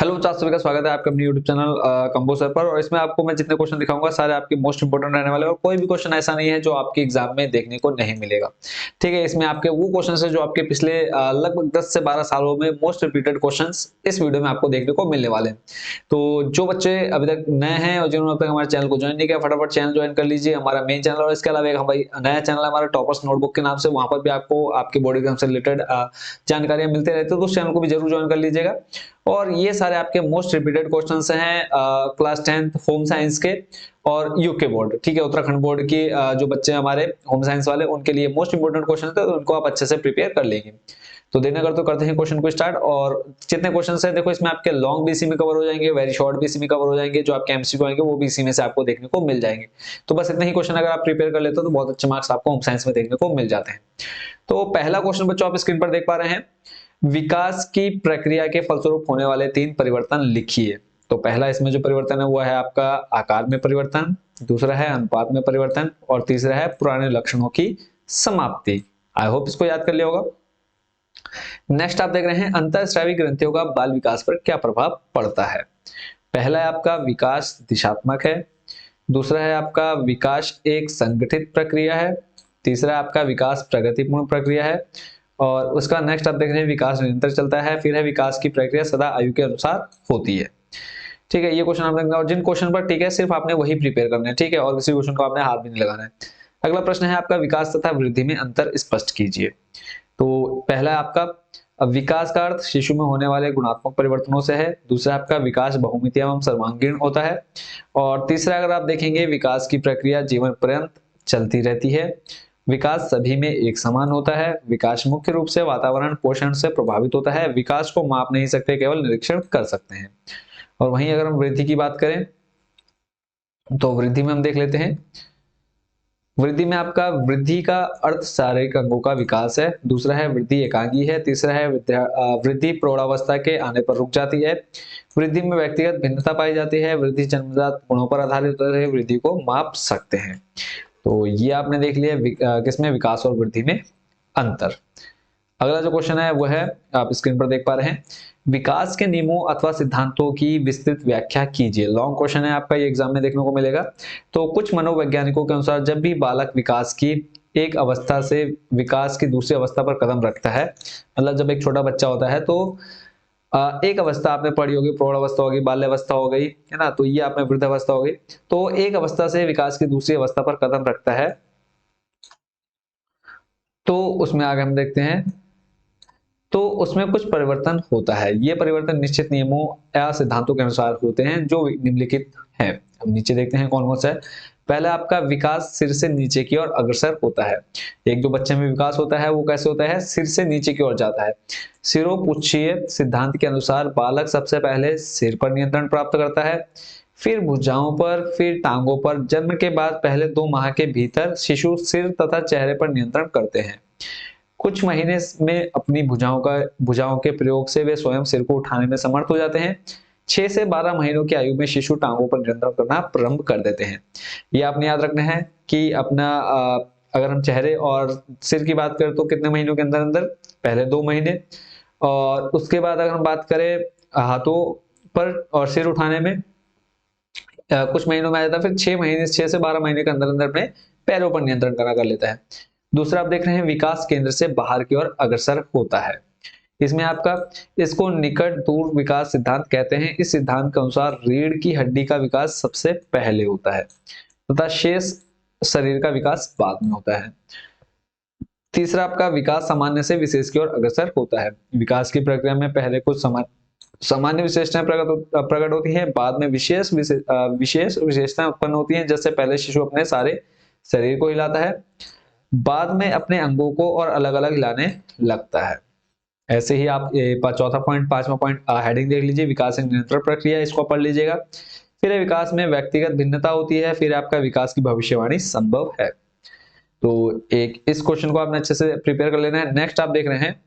Hello बच्चों, आप सभी का स्वागत है आपके अपने YouTube चैनल कंपोसर पर। और इसमें आपको मैं जितने क्वेश्चन दिखाऊंगा सारे आपके मोस्ट इंपोर्टेंट रहने वाले हैं और कोई भी क्वेश्चन ऐसा नहीं है जो आपके एग्जाम में देखने को नहीं मिलेगा। ठीक है, इसमें आपके वो क्वेश्चन है जो आपके पिछले लगभग 10 से 12 सालों में मोस्ट रिपीटेड क्वेश्चंस इस वीडियो में आपको देखने को मिलने वाले हैं। तो जो बच्चे अभी तक नए हैं और जिन्होंने अब तक हमारे चैनल को ज्वाइन नहीं किया, फटाफट चैनल ज्वाइन कर लीजिए, हमारा मेन चैनल। और इसके अलावा एक हमारी नया चैनल है हमारा टॉपर्स नोटबुक के नाम से, वहां पर भी आपको आपके बोर्ड एग्जाम से रिलेटेड जानकारियां मिलते रहती है, तो उस चैनल को भी जरूर ज्वाइन कर लीजिएगा। और ये सारे आपके मोस्ट रिपीटेड क्वेश्चंस हैं क्लास 10th होम साइंस के और यूके बोर्ड, ठीक है, उत्तराखंड बोर्ड की जो बच्चे हमारे होम साइंस वाले उनके लिए मोस्ट इंपोर्टेंट क्वेश्चन थे, तो उनको आप अच्छे से प्रिपेयर कर लेंगे। तो देना कर तो करते हैं क्वेश्चन को स्टार्ट। और जितने क्वेश्चन है देखो, इसमें आपके लॉन्ग बीसी में कवर हो जाएंगे, वेरी शॉर्ट बीसी में कवर हो जाएंगे, जो आपके एमसीक्यू आएंगे वो बीसी में से आपको देखने को मिल जाएंगे। तो बस इतने ही क्वेश्चन अगर आप प्रिपेयर कर लेते हो तो बहुत अच्छे मार्क्स आपको होम साइंस में देखने को मिल जाते हैं। तो पहला क्वेश्चन बच्चों आप स्क्रीन पर देख पा रहे हैं, विकास की प्रक्रिया के फलस्वरूप होने वाले 3 परिवर्तन लिखिए। तो पहला इसमें जो परिवर्तन है वो है आपका आकार में परिवर्तन, दूसरा है अनुपात में परिवर्तन और तीसरा है पुराने लक्षणों की समाप्ति। आई होप इसको याद कर लिया होगा। नेक्स्ट आप देख रहे हैं, अंतःस्रावी ग्रंथियों का बाल विकास पर क्या प्रभाव पड़ता है। पहला है आपका विकास दिशात्मक है, दूसरा है आपका विकास एक संगठित प्रक्रिया है, तीसरा है आपका विकास प्रगतिपूर्ण प्रक्रिया है और उसका नेक्स्ट आप देख रहे हैं विकास निरंतर चलता है, फिर है विकास की प्रक्रिया सदा आयु के अनुसार होती है। ठीक है, ये क्वेश्चन आपने, और जिन क्वेश्चन पर ठीक है सिर्फ आपने वही प्रिपेयर करना है, ठीक है, और किसी क्वेश्चन को आपने हाथ भी नहीं लगाना है। अगला प्रश्न है आपका विकास तथा वृद्धि में अंतर स्पष्ट कीजिए। तो पहला है आपका विकास का अर्थ शिशु में होने वाले गुणात्मक परिवर्तनों से है, दूसरा आपका विकास बहुमितीय एवं सर्वांगीण होता है और तीसरा अगर आप देखेंगे विकास की प्रक्रिया जीवन पर्यंत चलती रहती है, विकास सभी में एक समान होता है, विकास मुख्य रूप से वातावरण पोषण से प्रभावित होता है, विकास को माप नहीं सकते केवल निरीक्षण कर सकते हैं। और वहीं अगर हम वृद्धि की बात करें तो वृद्धि में हम देख लेते हैं, वृद्धि में आपका वृद्धि का अर्थ शारीरिक अंगों का विकास है, दूसरा है वृद्धि एकांगी है, तीसरा है वृद्धि प्रौढ़ावस्था के आने पर रुक जाती है, वृद्धि में व्यक्तिगत भिन्नता पाई जाती है, वृद्धि जन्मजात गुणों पर आधारित होती है, वृद्धि को माप सकते हैं। तो ये आपने देख लिया किसमें, विकास और वृद्धि में अंतर। अगला जो क्वेश्चन है वो है, आप स्क्रीन पर देख पा रहे हैं, विकास के नियमों अथवा सिद्धांतों की विस्तृत व्याख्या कीजिए। लॉन्ग क्वेश्चन है आपका, ये एग्जाम में देखने को मिलेगा। तो कुछ मनोवैज्ञानिकों के अनुसार जब भी बालक विकास की एक अवस्था से विकास की दूसरी अवस्था पर कदम रखता है, मतलब जब एक छोटा बच्चा होता है तो एक अवस्था आपने पढ़ी होगी, प्रौढ़ अवस्था होगी, बाल्यावस्था हो गई है ना, तो ये आपने वृद्ध अवस्था हो गई। तो एक अवस्था से विकास की दूसरी अवस्था पर कदम रखता है, तो उसमें आगे हम देखते हैं, तो उसमें कुछ परिवर्तन होता है। ये परिवर्तन निश्चित नियमों या सिद्धांतों के अनुसार होते हैं जो निम्नलिखित हैं। अब नीचे देखते हैं कौन कौन सा है। पहला आपका विकास सिर से नीचे की ओर अग्रसर होता है। एक जो बच्चे में विकास होता है वो कैसे होता है, सिर से नीचे की ओर जाता है। सिरोपुच्छीय सिद्धांत के अनुसार बालक सबसे पहले सिर पर नियंत्रण प्राप्त करता है, फिर भुजाओं पर, फिर टांगों पर। जन्म के बाद पहले 2 माह के भीतर शिशु सिर तथा चेहरे पर नियंत्रण करते हैं। कुछ महीने में अपनी भुजाओं के प्रयोग से वे स्वयं सिर को उठाने में समर्थ हो जाते हैं। 6 से 12 महीनों की आयु में शिशु टांगों पर नियंत्रण करना प्रारंभ कर देते हैं। ये आपने याद रखना है कि अपना अगर हम चेहरे और सिर की बात करें तो कितने महीनों के अंदर अंदर, पहले 2 महीने, और उसके बाद अगर हम बात करें हाथों पर और सिर उठाने में कुछ महीनों में आ जाता है, फिर 6 से 12 महीने के अंदर अंदर अपने पैरों पर नियंत्रण करना कर लेता है। दूसरा आप देख रहे हैं विकास केंद्र से बाहर की ओर अग्रसर होता है। इसमें आपका, इसको निकट दूर विकास सिद्धांत कहते हैं। इस सिद्धांत के अनुसार रीढ़ की हड्डी का विकास सबसे पहले होता है तथा शेष शरीर का विकास बाद में होता है। तीसरा आपका विकास सामान्य से विशेष की ओर अग्रसर होता है। विकास की प्रक्रिया में पहले कुछ सामान्य विशेषताएं प्रकट होती हैं, बाद में विशेष विशेषताएं उत्पन्न होती हैं। जैसे पहले शिशु अपने सारे शरीर को हिलाता है, बाद में अपने अंगों को और अलग अलग हिलाने लगता है। ऐसे ही आप चौथा पॉइंट, 5वां पॉइंट हेडिंग देख लीजिए, विकास एक निरंतर प्रक्रिया, इसको पढ़ लीजिएगा। फिर विकास में व्यक्तिगत भिन्नता होती है, फिर आपका विकास की भविष्यवाणी संभव है। तो एक इस क्वेश्चन को आपने अच्छे से प्रिपेयर कर लेना है। नेक्स्ट आप देख रहे हैं,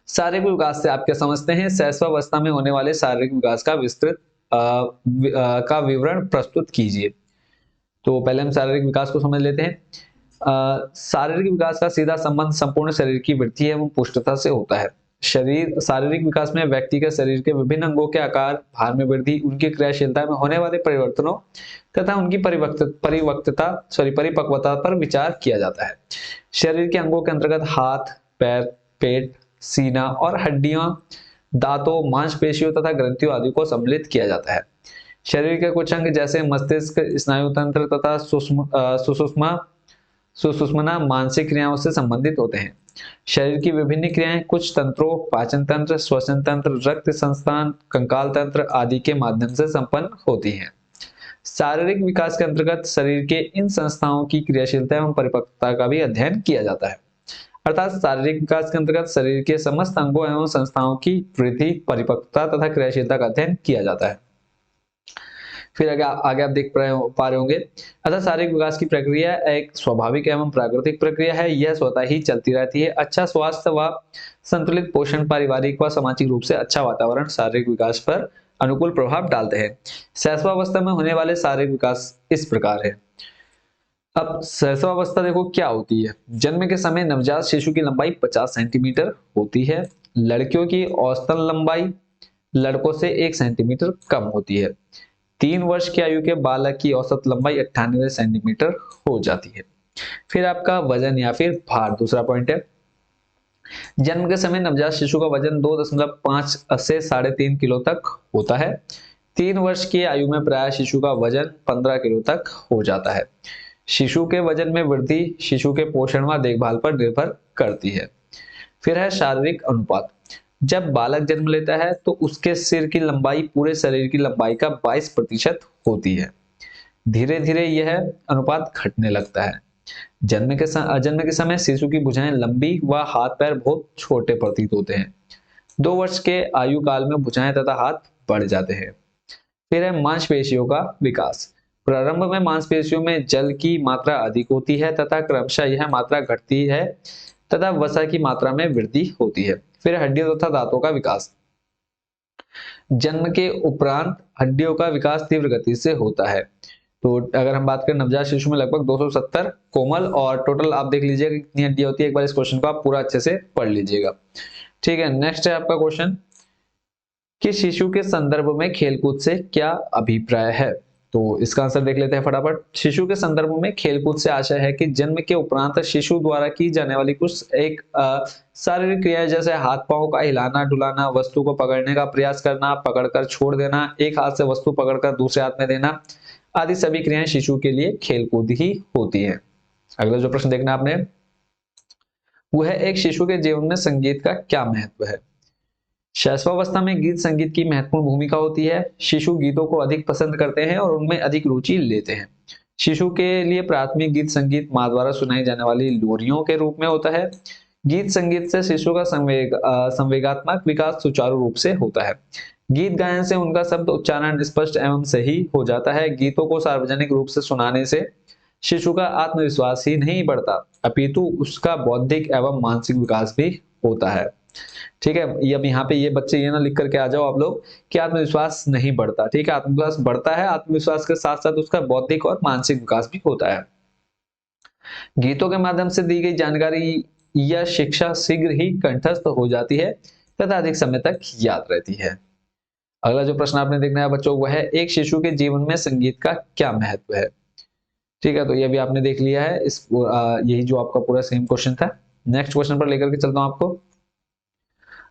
शारीरिक विकास से आप क्या समझते हैं, शैशवावस्था में होने वाले शारीरिक विकास का विस्तृत का विवरण प्रस्तुत कीजिए। तो पहले हम शारीरिक विकास को समझ लेते हैं। शारीरिक विकास का सीधा संबंध संपूर्ण शरीर की वृद्धि एवं पुष्टता से होता है। शरीर शारीरिक विकास में व्यक्ति के शरीर के विभिन्न अंगों के आकार, भार में वृद्धि, उनकी क्रियाशीलता में होने वाले परिवर्तनों तथा उनकी परिपक्वता पर विचार किया जाता है। शरीर के अंगों के अंतर्गत हाथ, पैर, पेट, सीना और हड्डियां, दांतों, मांसपेशियों तथा ग्रंथियों आदि को सम्मिलित किया जाता है। शरीर के कुछ अंग जैसे मस्तिष्क, स्नायु तंत्र तथा सुषुम्ना मानसिक क्रियाओं से संबंधित होते हैं। शरीर की विभिन्न क्रियाएं कुछ तंत्रों, पाचन तंत्र, श्वसन तंत्र, रक्त संस्थान, कंकाल तंत्र आदि के माध्यम से संपन्न होती हैं। शारीरिक विकास के अंतर्गत शरीर के इन संस्थाओं की क्रियाशीलता एवं परिपक्वता का भी अध्ययन किया जाता है। अर्थात शारीरिक विकास के अंतर्गत शरीर के समस्त अंगों एवं संस्थाओं की वृद्धि, परिपक्वता तथा क्रियाशीलता का अध्ययन किया जाता है। फिर आगे आप देख पा रहे होंगे, अतः शारीरिक विकास की प्रक्रिया एक स्वाभाविक एवं प्राकृतिक प्रक्रिया है। यह स्वतः ही चलती रहती है। अच्छा स्वास्थ्य व संतुलित पोषण, पारिवारिक व सामाजिक रूप से अच्छा वातावरण शारीरिक विकास पर अनुकूल प्रभाव डालते हैं। शैशवावस्था में होने वाले शारीरिक विकास इस प्रकार है। अब शैशवावस्था देखो क्या होती है। जन्म के समय नवजात शिशु की लंबाई 50 सेंटीमीटर होती है। लड़कियों की औसतन लंबाई लड़कों से 1 सेंटीमीटर कम होती है। 3 वर्ष की आयु के बालक की औसत लंबाई 98 सेंटीमीटर हो जाती है। फिर आपका वजन या फिर भार, दूसरा पॉइंट है। जन्म के समय नवजात शिशु का वजन 2.5 से 3.5 किलो तक होता है। 3 वर्ष की आयु में प्राय शिशु का वजन 15 किलो तक हो जाता है। शिशु के वजन में वृद्धि शिशु के पोषण व देखभाल पर निर्भर करती है। फिर है शारीरिक अनुपात। जब बालक जन्म लेता है तो उसके सिर की लंबाई पूरे शरीर की लंबाई का 22% होती है। धीरे धीरे यह अनुपात घटने लगता है। जन्म के समय शिशु की भुजाएं लंबी व हाथ पैर बहुत छोटे प्रतीत होते हैं। 2 वर्ष के आयु काल में भुजाएं तथा हाथ बढ़ जाते हैं। फिर है मांसपेशियों का विकास। प्रारंभ में मांसपेशियों में जल की मात्रा अधिक होती है तथा क्रमशः यह मात्रा घटती है तथा वसा की मात्रा में वृद्धि होती है। फिर हड्डियों तथा दांतों का विकास। जन्म के उपरांत हड्डियों का विकास तीव्र गति से होता है। तो अगर हम बात करें नवजात शिशु में लगभग 270 कोमल और टोटल आप देख लीजिएगा कितनी हड्डियां होती है। एक बार इस क्वेश्चन को आप पूरा अच्छे से पढ़ लीजिएगा। ठीक है, नेक्स्ट है आपका क्वेश्चन कि शिशु के संदर्भ में खेलकूद से क्या अभिप्राय है। तो इसका आंसर देख लेते हैं फटाफट। शिशु के संदर्भ में खेलकूद से आशय है कि जन्म के उपरांत शिशु द्वारा की जाने वाली कुछ एक शारीरिक क्रियाएं जैसे हाथ पांव का हिलाना डुलाना, वस्तु को पकड़ने का प्रयास करना, पकड़कर छोड़ देना, एक हाथ से वस्तु पकड़कर दूसरे हाथ में देना आदि सभी क्रियाएं शिशु के लिए खेलकूद ही होती है। अगला जो प्रश्न देखना आपने वो है एक शिशु के जीवन में संगीत का क्या महत्व है। शैशवावस्था में गीत संगीत की महत्वपूर्ण भूमिका होती है। शिशु गीतों को अधिक पसंद करते हैं और उनमें अधिक रुचि लेते हैं। शिशु के लिए प्राथमिक गीत संगीत मां द्वारा सुनाई जाने वाली लोरियों के रूप में होता है। गीत संगीत से शिशु का संवेगात्मक विकास सुचारू रूप से होता है। गीत गायन से उनका शब्द उच्चारण स्पष्ट एवं सही हो जाता है। गीतों को सार्वजनिक रूप से सुनाने से शिशु का आत्मविश्वास ही नहीं बढ़ता अपितु उसका बौद्धिक एवं मानसिक विकास भी होता है। ठीक है, ये अब यहाँ पे ये बच्चे ये ना लिख करके आ जाओ आप लोग कि आत्मविश्वास नहीं बढ़ता। ठीक है, आत्मविश्वास बढ़ता है। आत्मविश्वास के साथ साथ उसका बौद्धिक और मानसिक विकास भी होता है। गीतों के माध्यम से दी गई जानकारी या शिक्षा शीघ्र ही कंठस्थ हो जाती है तथा अधिक समय तक याद रहती है। अगला जो प्रश्न आपने देखना है बच्चों वह है एक शिशु के जीवन में संगीत का क्या महत्व है। ठीक है, तो ये भी आपने देख लिया है। यही जो आपका पूरा सेम क्वेश्चन था। नेक्स्ट क्वेश्चन पर लेकर के चलता हूं आपको।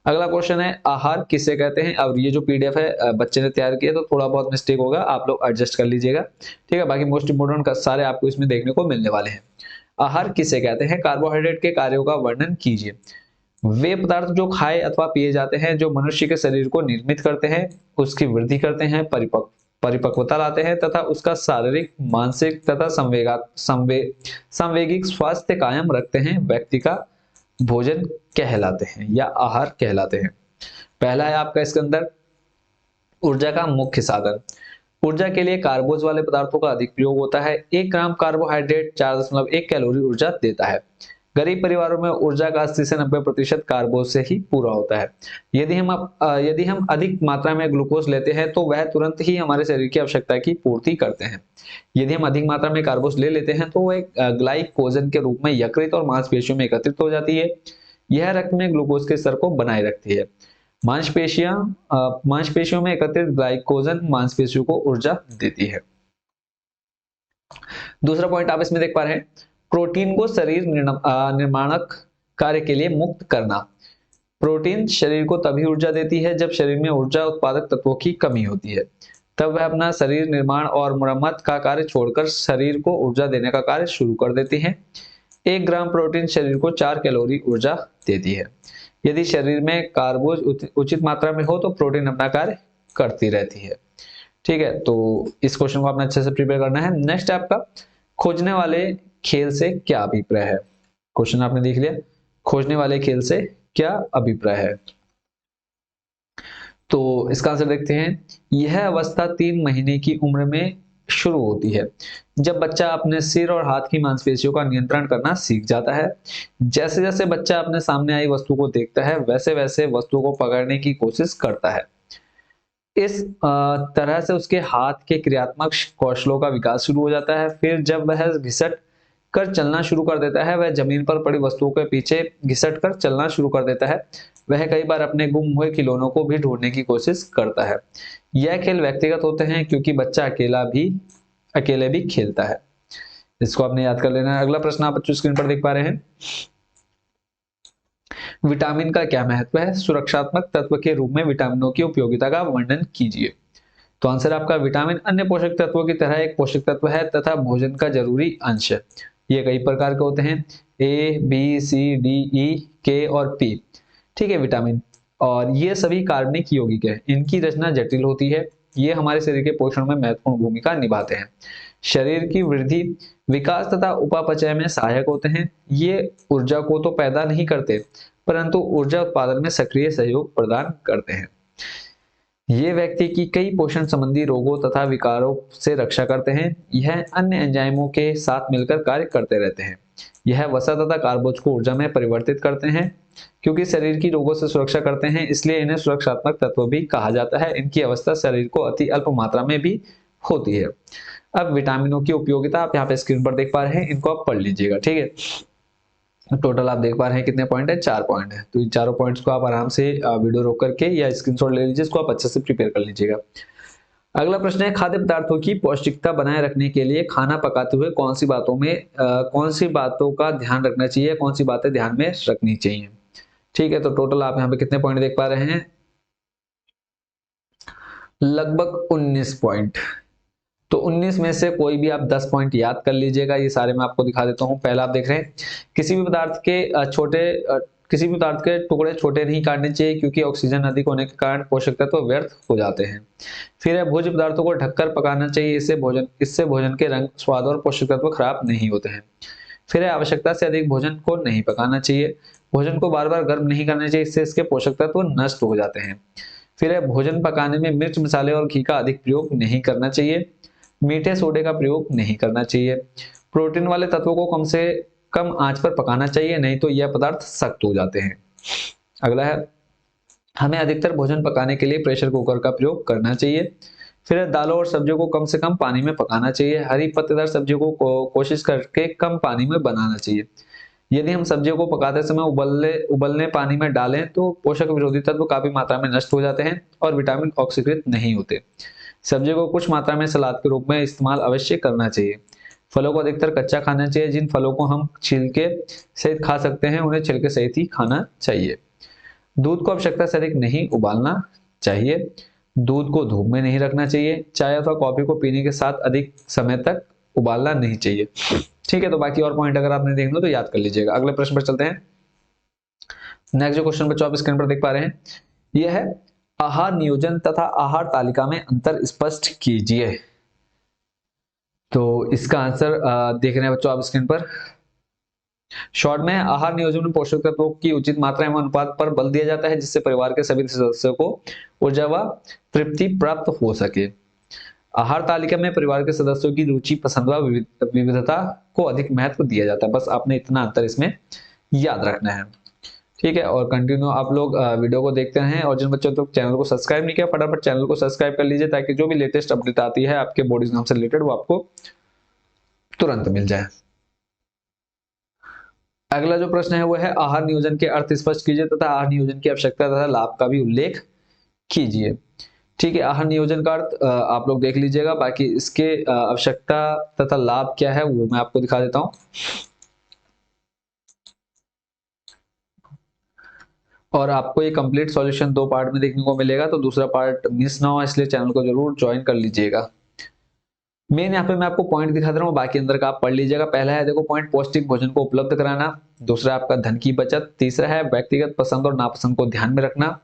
अगला क्वेश्चन है आहार किसे कहते हैं। और ये जो पीडीएफ है बच्चे ने तैयार किया तो थोड़ा बहुत मिस्टेक होगा, आप लोग एडजस्ट कर लीजिएगा। ठीक है, बाकी मोस्ट इंपोर्टेंट का सारे आपको इसमें देखने को मिलने वाले हैं। आहार किसे कहते हैं, कार्बोहाइड्रेट के कार्यों का वर्णन कीजिए। वे पदार्थ जो खाए अथवा पिए जाते हैं जो मनुष्य के शरीर को निर्मित करते हैं, उसकी वृद्धि करते हैं, परिपक्वता लाते हैं तथा उसका शारीरिक मानसिक तथा संवेगिक स्वास्थ्य कायम रखते हैं, व्यक्ति का भोजन कहलाते हैं या आहार कहलाते हैं। पहला है आपका इसके अंदर ऊर्जा का मुख्य साधन। ऊर्जा के लिए कार्बोज वाले पदार्थों का अधिक प्रयोग होता है। 1 ग्राम कार्बोहाइड्रेट 4.1 कैलोरी ऊर्जा देता है। गरीब परिवारों में ऊर्जा का 80 से 90% कार्बोज से ही पूरा होता है। यदि हम अधिक मात्रा में ग्लूकोज लेते हैं तो वह तुरंत ही हमारे शरीर की आवश्यकता की पूर्ति करते हैं। यदि हम अधिक मात्रा में कार्बोज ले लेते हैं तो वह ग्लाइकोजन के रूप में यकृत और मांसपेशियों में एकत्रित हो जाती है। यह रक्त में ग्लूकोज के स्तर को बनाए रखती है। मांसपेशियों में एकत्रित ग्लाइकोजन मांसपेशियों को ऊर्जा देती है। दूसरा पॉइंट आप इसमें देख पा रहे हैं, प्रोटीन को शरीर निर्माणक कार्य के लिए मुक्त करना। प्रोटीन शरीर को तभी ऊर्जा देती है जब शरीर में ऊर्जा उत्पादक तत्वों की कमी होती है, तब वह अपना शरीर निर्माण और मरम्मत का कार्य छोड़कर शरीर को ऊर्जा देने का कार्य शुरू कर देती है। 1 ग्राम प्रोटीन शरीर को 4 कैलोरी ऊर्जा देती है। यदि शरीर में कार्बोज उचित मात्रा में हो तो प्रोटीन अपना कार्य करती रहती है। ठीक है, तो इस क्वेश्चन को आपने अच्छे से प्रिपेयर करना है। नेक्स्ट आपका, खोजने वाले खेल से क्या अभिप्राय है। क्वेश्चन आपने देख लिया, खोजने वाले खेल से क्या अभिप्राय है। तो इसका आंसर देखते हैं, यह अवस्था 3 महीने की उम्र में शुरू होती है, जब बच्चा अपने सिर और हाथ की मांसपेशियों का नियंत्रण करना सीख जाता है। जैसे जैसे बच्चा अपने सामने आई वस्तु को देखता है, वैसे वैसे वस्तु को पकड़ने की कोशिश करता है। इस तरह से उसके हाथ के क्रियात्मक कौशलों का विकास शुरू हो जाता है। फिर जब वह घिसट कर चलना शुरू कर देता है, वह जमीन पर पड़ी वस्तुओं के पीछे घिसट कर चलना शुरू कर देता है। वह कई बार अपने गुम हुए खिलौनों को भी ढूंढने की कोशिश करता है। यह खेल व्यक्तिगत होते हैं क्योंकि बच्चा अकेले भी खेलता है। इसको आपने याद कर लेना है। अगला प्रश्न आप बच्चों स्क्रीन पर देख पा रहे हैं, विटामिन का क्या महत्व है। सुरक्षात्मक तत्व के रूप में विटामिनों की उपयोगिता का वर्णन कीजिए। तो आंसर आपका, विटामिन अन्य पोषक तत्वों की तरह एक पोषक तत्व है तथा भोजन का जरूरी अंश है। ये कई प्रकार के होते हैं, A B C D E के और पी। ठीक है, विटामिन, और ये सभी कार्बनिक यौगिक है। इनकी रचना जटिल होती है। ये हमारे शरीर के पोषण में महत्वपूर्ण भूमिका निभाते हैं। शरीर की वृद्धि, विकास तथा उपापचय में सहायक होते हैं। ये ऊर्जा को तो पैदा नहीं करते, परंतु ऊर्जा उत्पादन में सक्रिय सहयोग प्रदान करते हैं। ये व्यक्ति की कई पोषण संबंधी रोगों तथा विकारों से रक्षा करते हैं। यह अन्य एंजाइमों के साथ मिलकर कार्य करते रहते हैं। यह वसा तथा कार्बोज को ऊर्जा में परिवर्तित करते हैं। क्योंकि शरीर की रोगों से सुरक्षा करते हैं, इसलिए इन्हें सुरक्षात्मक तत्व भी कहा जाता है। इनकी अवस्था शरीर को अति अल्प मात्रा में भी होती है। अब विटामिनों की उपयोगिता आप यहाँ पे स्क्रीन पर देख पा रहे हैं, इनको आप पढ़ लीजिएगा। ठीक है, टोटल आप देख पा रहे हैं कितने पॉइंट है, 4 पॉइंट है। तो इन चारों पॉइंट्स को आप आराम से वीडियो रोक करके या स्क्रीनशॉट ले लीजिए, इसको आप अच्छे से प्रिपेयर कर लीजिएगा। अगला प्रश्न है, खाद्य पदार्थों की पौष्टिकता बनाए रखने के लिए खाना पकाते हुए कौन सी बातों का ध्यान रखना चाहिए, कौन सी बातें ध्यान में रखनी चाहिए। ठीक है, तो टोटल आप यहाँ पे कितने पॉइंट देख पा रहे हैं, लगभग 19 पॉइंट। तो 19 में से कोई भी आप 10 पॉइंट याद कर लीजिएगा। ये सारे मैं आपको दिखा देता हूँ। पहला आप देख रहे हैं, किसी भी पदार्थ के टुकड़े छोटे नहीं काटने चाहिए, क्योंकि ऑक्सीजन अधिक होने के कारण पोषक तत्व व्यर्थ हो जाते हैं। फिर है, भोज्य पदार्थों को ढककर पकाना चाहिए, इससे भोजन के रंग, स्वाद और पोषक तत्व खराब नहीं होते हैं। फिर है, आवश्यकता से अधिक भोजन को नहीं पकाना चाहिए। भोजन को बार बार गर्म नहीं करना चाहिए, इससे इसके पोषक तत्व नष्ट हो जाते हैं। फिर है, भोजन पकाने में मिर्च, मसाले और घी का अधिक प्रयोग नहीं करना चाहिए। मीठे सोडे का प्रयोग नहीं करना चाहिए। प्रोटीन वाले तत्वों को कम से कम आंच पर पकाना चाहिए, नहीं तो यह पदार्थ सख्त हो जाते हैं। अगला है, हमें अधिकतर भोजन पकाने के लिए प्रेशर कुकर का प्रयोग करना चाहिए। फिर दालों और सब्जियों को कम से कम पानी में पकाना चाहिए। हरी पत्तेदार सब्जियों को कोशिश करके कम पानी में बनाना चाहिए। यदि हम सब्जियों को पकाते समय उबलने पानी में डालें तो पोषक विरोधी तत्व काफी मात्रा में नष्ट हो जाते हैं और विटामिन ऑक्सीकृत नहीं होते। सब्जियों को कुछ मात्रा में सलाद के रूप में इस्तेमाल अवश्य करना चाहिए। फलों को अधिकतर कच्चा खाना चाहिए। जिन फलों को हम छिलके सहित खा सकते हैं, उन्हें छिलके सहित ही खाना चाहिए। दूध को आवश्यकता से अधिक नहीं उबालना चाहिए। दूध को धूप में नहीं रखना चाहिए। चाय अथवा कॉफी को पीने के साथ अधिक समय तक उबालना नहीं चाहिए। ठीक है, तो बाकी और पॉइंट अगर आपने देखना तो याद कर लीजिएगा। अगले प्रश्न पर चलते हैं। नेक्स्ट जो क्वेश्चन बच्चों आप स्क्रीन पर देख पा रहे हैं, यह है, आहार नियोजन तथा आहार तालिका में अंतर स्पष्ट कीजिए। तो इसका आंसर देख रहे हैं बच्चों आप स्क्रीन पर। शॉर्ट में, आहार नियोजन में पोषक तत्वों की उचित मात्रा एवं अनुपात पर बल दिया जाता है, जिससे परिवार के सभी सदस्यों को ऊर्जा व तृप्ति प्राप्त हो सके। आहार तालिका में परिवार के सदस्यों की रुचि, पसंद व विविधता को अधिक महत्व दिया जाता है। बस आपने इतना अंतर इसमें याद रखना है। ठीक है, और कंटिन्यू आप लोग वीडियो को देखते हैं, और जिन बच्चों तक चैनल को सब्सक्राइब नहीं किया, फटाफट चैनल को सब्सक्राइब कर लीजिए, ताकि जो भी लेटेस्ट अपडेट आती है आपके बोर्ड एग्जाम से रिलेटेड वो आपको तुरंत मिल जाए। अगला जो प्रश्न है वो है आहार नियोजन के अर्थ स्पष्ट कीजिए तथा आहार नियोजन की आवश्यकता तथा लाभ का भी उल्लेख कीजिए। ठीक है, आहार नियोजन का अर्थ आप लोग देख लीजिएगा, बाकी इसके आवश्यकता तथा लाभ क्या है वो मैं आपको दिखा देता हूं। और आपको ये कंप्लीट सॉल्यूशन 2 पार्ट में देखने को मिलेगा, तो दूसरा पार्ट मिस ना हो इसलिए चैनल को जरूर ज्वाइन कर लीजिएगा। मेन यहाँ पे मैं आपको पॉइंट दिखा दे रहा हूँ, बाकी अंदर का आप पढ़ लीजिएगा। पहला है देखो पॉइंट, पौष्टिक भोजन को उपलब्ध कराना। दूसरा आपका धन की बचत। तीसरा है व्यक्तिगत पसंद और नापसंद को ध्यान में रखना।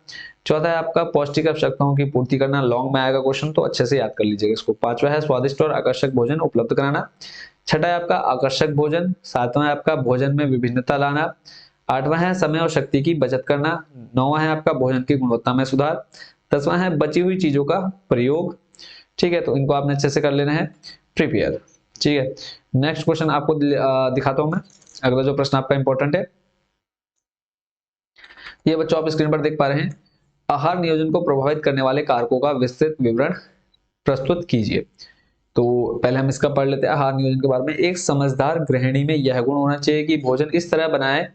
चौथा है आपका पौष्टिक आवश्यकताओं की पूर्ति करना। लॉन्ग में आएगा क्वेश्चन, तो अच्छे से याद कर लीजिएगा इसको। पांचवा है स्वादिष्ट और आकर्षक भोजन उपलब्ध कराना। छठा है आपका आकर्षक भोजन। सातवां है आपका भोजन में विभिन्नता लाना। आठवां है समय और शक्ति की बचत करना। नौवां है आपका भोजन की गुणवत्ता में सुधार। 10वां है बची हुई चीजों का प्रयोग। ठीक है, तो इनको आपने अच्छे से कर लेना है प्रिपेयर। ठीक है, नेक्स्ट क्वेश्चन आपको दिखाता हूं मैं। अगला जो प्रश्न आपका इंपॉर्टेंट है, ये बच्चों आप स्क्रीन पर देख पा रहे हैं। आहार नियोजन को प्रभावित करने वाले कारकों का विस्तृत विवरण प्रस्तुत कीजिए। तो पहले हम इसका पढ़ लेते हैं आहार नियोजन के बारे में। एक समझदार गृहिणी में यह गुण होना चाहिए कि भोजन इस तरह बनाए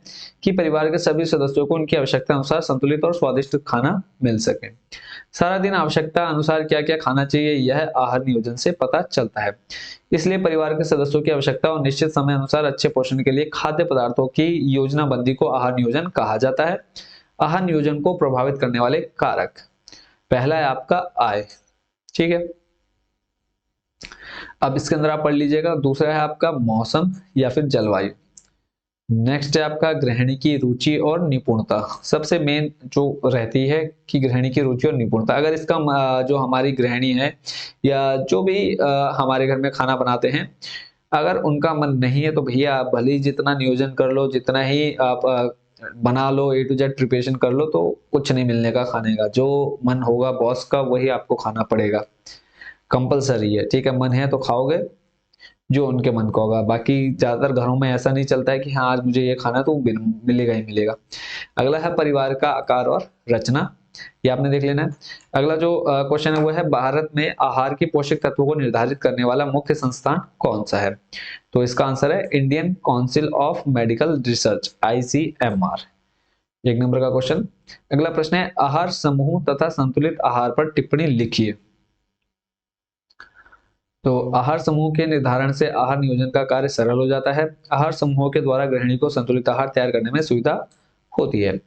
कि परिवार के सभी सदस्यों को उनकी आवश्यकता अनुसार संतुलित और स्वादिष्ट खाना मिल सके। सारा दिन आवश्यकता अनुसार क्या क्या खाना चाहिए यह आहार नियोजन से पता चलता है। इसलिए परिवार के सदस्यों की आवश्यकता और निश्चित समय अनुसार अच्छे पोषण के लिए खाद्य पदार्थों की योजनाबंदी को आहार नियोजन कहा जाता है। आहार नियोजन को प्रभावित करने वाले कारक, पहला है आपका आय। ठीक है, अब इसके अंदर आप पढ़ लीजिएगा। दूसरा है आपका मौसम या फिर जलवायु। नेक्स्ट है आपका गृहिणी की रुचि और निपुणता। सबसे मेन जो रहती है कि गृहिणी की रुचि और निपुणता, अगर इसका जो हमारी गृहिणी है या जो भी हमारे घर में खाना बनाते हैं, अगर उनका मन नहीं है तो भैया आप भले ही जितना नियोजन कर लो, जितना ही आप बना लो, ए टू जेड प्रिपरेशन कर लो, तो कुछ नहीं मिलने का खाने का। जो मन होगा बॉस का वही आपको खाना पड़ेगा, कंपलसरी है। ठीक है, मन है तो खाओगे जो उनके मन को होगा। बाकी ज्यादातर घरों में ऐसा नहीं चलता है कि हाँ आज मुझे ये खाना तो मिलेगा ही मिलेगा। अगला है परिवार का आकार और रचना, ये आपने देख लेना है। अगला जो क्वेश्चन है वो है भारत में आहार के पोषक तत्वों को निर्धारित करने वाला मुख्य संस्थान कौन सा है। तो इसका आंसर है Indian council of medical research, ICMR। 1 number का क्वेश्चन। अगला प्रश्न है आहार समूह तथा संतुलित आहार पर टिप्पणी लिखिए। तो आहार समूह के निर्धारण से आहार नियोजन का कार्य सरल हो जाता है। आहार समूहों के द्वारा गृहिणी को संतुलित आहार तैयार करने में सुविधा होती है।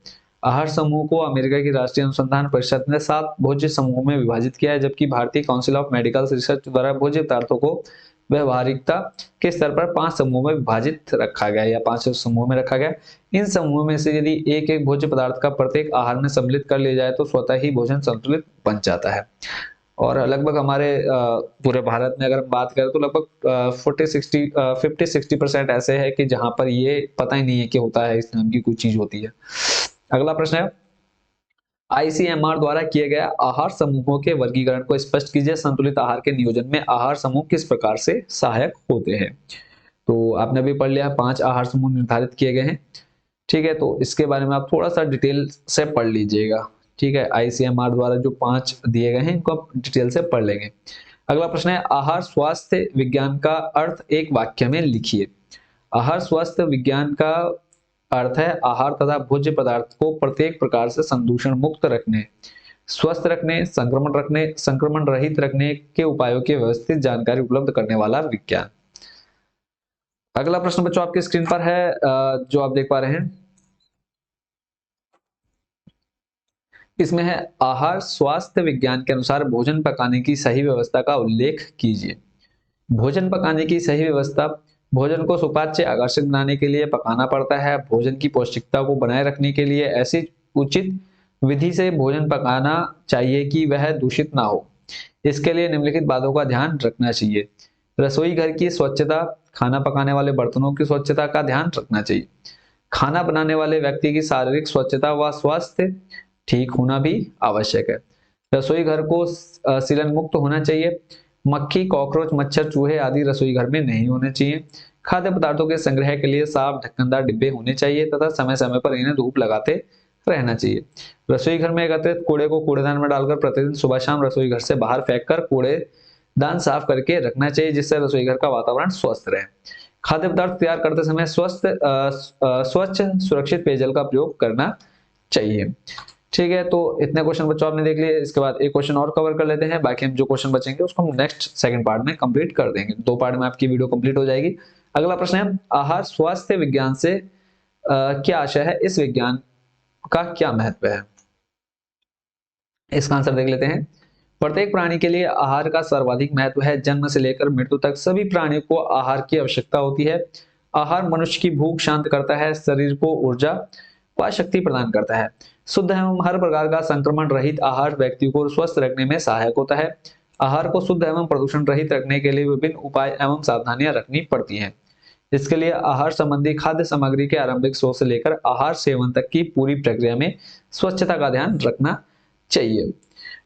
आहार समूह को अमेरिका की राष्ट्रीय अनुसंधान परिषद ने 7 भोज्य समूहों में विभाजित किया है, जबकि भारतीय काउंसिल ऑफ मेडिकल रिसर्च द्वारा भोज्य पदार्थों को व्यवहारिकता के स्तर पर 5 समूहों में विभाजित रखा गया या 5 समूहों में रखा गया। इन समूहों में से यदि एक एक भोज्य पदार्थ का प्रत्येक आहार में सम्मिलित कर लिया जाए तो स्वतः ही भोजन संतुलित बन जाता है। और लगभग हमारे पूरे भारत में अगर हम बात करें तो लगभग 50-60% ऐसे है कि जहां पर ये पता ही नहीं है कि होता है, इस नाम की कोई चीज होती है। अगला प्रश्न है ICMR द्वारा किए गए आहार समूहों के वर्गीकरण को स्पष्ट कीजिए। संतुलित आहार के नियोजन में आहार समूह किस प्रकार से सहायक होते हैं। तो आपने अभी पढ़ लिया 5 आहार समूह निर्धारित किए गए हैं। ठीक है, तो इसके बारे में आप थोड़ा सा डिटेल से पढ़ लीजिएगा। ठीक है, ICMR द्वारा जो 5 दिए गए हैं इनको आप डिटेल से पढ़ लेंगे। अगला प्रश्न है आहार स्वास्थ्य विज्ञान का अर्थ एक वाक्य में लिखिए। आहार स्वास्थ्य विज्ञान का अर्थ है आहार तथा भोज्य पदार्थ को प्रत्येक प्रकार से संदूषण मुक्त रखने, स्वस्थ रखने, संक्रमण रहित रखने के उपायों की व्यवस्थित जानकारी उपलब्ध करने वाला विज्ञान। अगला प्रश्न बच्चों आपकी स्क्रीन पर है, जो आप देख पा रहे हैं। इसमें है आहार स्वास्थ्य विज्ञान के अनुसार भोजन पकाने की सही व्यवस्था का उल्लेख कीजिए। भोजन पकाने की सही व्यवस्था, भोजन को सुपाच्य आकर्षक बनाने के लिए पकाना पड़ता है। भोजन की पौष्टिकता को बनाए रखने के लिए ऐसी उचित विधि से भोजन पकाना चाहिए कि वह दूषित ना हो। इसके लिए निम्नलिखित बातों का ध्यान रखना चाहिए। रसोई घर की स्वच्छता, खाना पकाने वाले बर्तनों की स्वच्छता का ध्यान रखना चाहिए। खाना बनाने वाले व्यक्ति की शारीरिक स्वच्छता व स्वास्थ्य ठीक होना भी आवश्यक है। रसोई घर को सीलन मुक्त होना चाहिए। मक्खी, कॉकरोच, मच्छर, चूहे आदि रसोई घर में नहीं होने चाहिए। खाद्य पदार्थों के संग्रह के लिए साफ ढक्कनदार डिब्बे होने चाहिए तथा समय समय पर इन्हें धूप लगाते रहना चाहिए। रसोई घर में एकत्रित कूड़े को कूड़ेदान में डालकर प्रतिदिन सुबह शाम रसोई घर से बाहर फेंक कर कूड़ेदान साफ करके रखना चाहिए, जिससे रसोई घर का वातावरण स्वस्थ रहे। खाद्य पदार्थ तैयार करते समय स्वच्छ सुरक्षित पेयजल का प्रयोग करना चाहिए। ठीक है, तो इतने क्वेश्चन बच्चों आपने देख लिए। इसके बाद एक क्वेश्चन और कवर कर लेते हैं, बाकी हम जो क्वेश्चन बचेंगे उसको हम नेक्स्ट सेकंड पार्ट में कंप्लीट कर देंगे। 2 पार्ट में आपकी वीडियो कंप्लीट हो जाएगी। अगला प्रश्न है, आहार स्वास्थ्य विज्ञान से क्या आशय है, इस विज्ञान का क्या महत्व है? इसका आंसर देख लेते हैं। प्रत्येक प्राणी के लिए आहार का सर्वाधिक महत्व है। जन्म से लेकर मृत्यु तक सभी प्राणियों को आहार की आवश्यकता होती है। आहार मनुष्य की भूख शांत करता है, शरीर को ऊर्जा व शक्ति प्रदान करता है। शुद्ध एवं हर प्रकार का संक्रमण रहित आहार व्यक्ति को स्वस्थ रखने में सहायक होता है। आहार को शुद्ध एवं प्रदूषण रहित रखने के लिए विभिन्न उपाय एवं सावधानियां रखनी पड़ती हैं। इसके लिए आहार संबंधी खाद्य सामग्री के आरंभिक सोच से लेकर आहार सेवन तक की पूरी प्रक्रिया में स्वच्छता का ध्यान रखना चाहिए।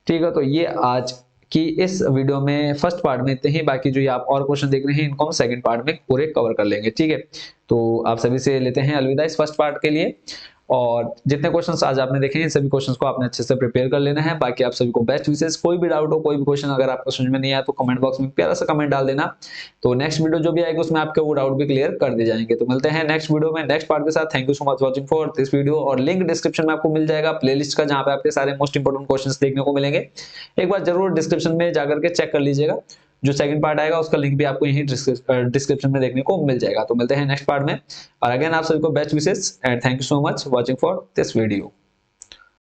ठीक है, तो ये आज की इस वीडियो में फर्स्ट पार्ट में इतने ही। बाकी जो ये आप और क्वेश्चन देख रहे हैं इनको हम सेकंड पार्ट में पूरे कवर कर लेंगे। ठीक है, तो आप सभी से लेते हैं अलविदा इस फर्स्ट पार्ट के लिए। और जितने क्वेश्चंस आज आपने देखे हैं सभी क्वेश्चंस को आपने अच्छे से प्रिपेयर कर लेना है। बाकी आप सभी को बेस्ट विशेष। कोई भी डाउट हो, कोई भी क्वेश्चन अगर आपको समझ में नहीं आया तो कमेंट बॉक्स में प्यारा सा कमेंट डाल देना। तो नेक्स्ट वीडियो जो भी आएगी उसमें आपके वो डाउट भी क्लियर कर दिए जाएंगे। तो मिलते हैं नेक्स्ट वीडियो में नेक्स्ट पार्ट के साथ। Thank you so much watching for this video. और लिंक डिस्क्रिप्शन में आपको मिल जाएगा प्लेलिस्ट का, जहां पे आपके सारे मोस्ट इंपोर्टेंट क्वेश्चंस देखने को मिलेंगे। एक बार जरूर डिस्क्रिप्शन में जाकर के चेक कर लीजिएगा। जो सेकंड पार्ट आएगा उसका लिंक भी आपको यही डिस्क्रिप्शन में देखने को मिल जाएगा। तो मिलते हैं नेक्स्ट पार्ट में। और अगेन आप सभी को best wishes and thank you so much watching for this video.